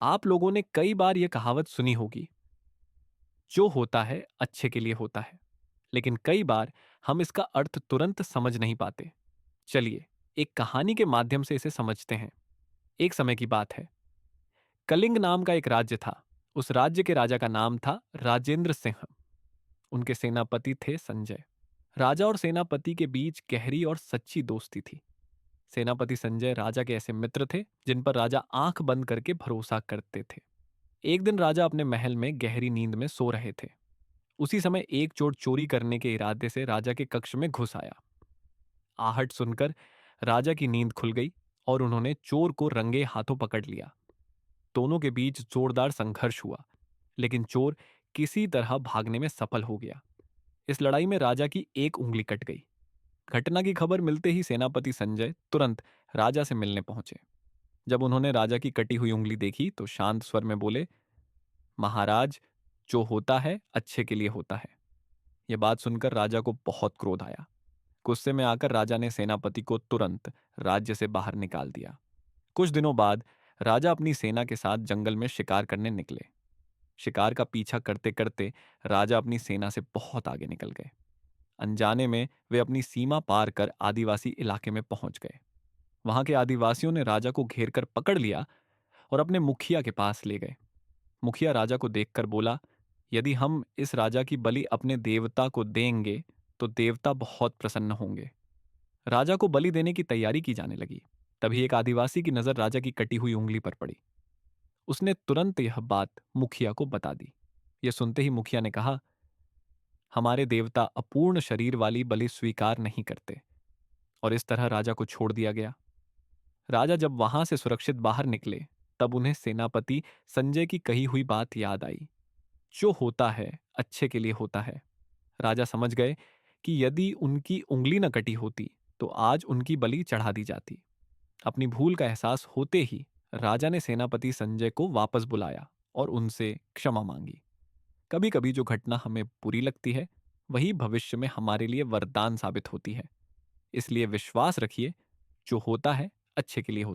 आप लोगों ने कई बार यह कहावत सुनी होगी, जो होता है अच्छे के लिए होता है। लेकिन कई बार हम इसका अर्थ तुरंत समझ नहीं पाते। चलिए, एक कहानी के माध्यम से इसे समझते हैं। एक समय की बात है। कलिंग नाम का एक राज्य था। उस राज्य के राजा का नाम था राजेंद्र सिंह। उनके सेनापति थे संजय। राजा और सेनापति के बीच गहरी और सच्ची दोस्ती थी। सेनापति संजय राजा के ऐसे मित्र थे जिन पर राजा आंख बंद करके भरोसा करते थे। एक दिन राजा अपने महल में गहरी नींद में सो रहे थे। उसी समय एक चोर चोरी करने के इरादे से राजा के कक्ष में घुस आया। आहट सुनकर राजा की नींद खुल गई और उन्होंने चोर को रंगे हाथों पकड़ लिया। दोनों के बीच जोरदार संघर्ष हुआ, लेकिन चोर किसी तरह भागने में सफल हो गया। इस लड़ाई में राजा की एक उंगली कट गई। घटना की खबर मिलते ही सेनापति संजय तुरंत राजा से मिलने पहुंचे। जब उन्होंने राजा की कटी हुई उंगली देखी तो शांत स्वर में बोले, महाराज, जो होता है अच्छे के लिए होता है। यह बात सुनकर राजा को बहुत क्रोध आया। गुस्से में आकर राजा ने सेनापति को तुरंत राज्य से बाहर निकाल दिया। कुछ दिनों बाद राजा अपनी सेना के साथ जंगल में शिकार करने निकले। शिकार का पीछा करते करते राजा अपनी सेना से बहुत आगे निकल गए। अनजाने में वे अपनी सीमा पार कर आदिवासी इलाके में पहुंच गए। वहां के आदिवासियों ने राजा को घेर कर पकड़ लिया और अपने मुखिया के पास ले गए। मुखिया राजा को देखकर बोला, यदि हम इस राजा की बलि अपने देवता को देंगे तो देवता बहुत प्रसन्न होंगे। राजा को बलि देने की तैयारी की जाने लगी। तभी एक आदिवासी की नजर राजा की कटी हुई उंगली पर पड़ी। उसने तुरंत यह बात मुखिया को बता दी। यह सुनते ही मुखिया ने कहा, हमारे देवता अपूर्ण शरीर वाली बलि स्वीकार नहीं करते। और इस तरह राजा को छोड़ दिया गया। राजा जब वहां से सुरक्षित बाहर निकले तब उन्हें सेनापति संजय की कही हुई बात याद आई, जो होता है अच्छे के लिए होता है। राजा समझ गए कि यदि उनकी उंगली न कटी होती तो आज उनकी बलि चढ़ा दी जाती। अपनी भूल का एहसास होते ही राजा ने सेनापति संजय को वापस बुलाया और उनसे क्षमा मांगी। कभी कभी जो घटना हमें बुरी लगती है वही भविष्य में हमारे लिए वरदान साबित होती है। इसलिए विश्वास रखिए, जो होता है अच्छे के लिए होता है।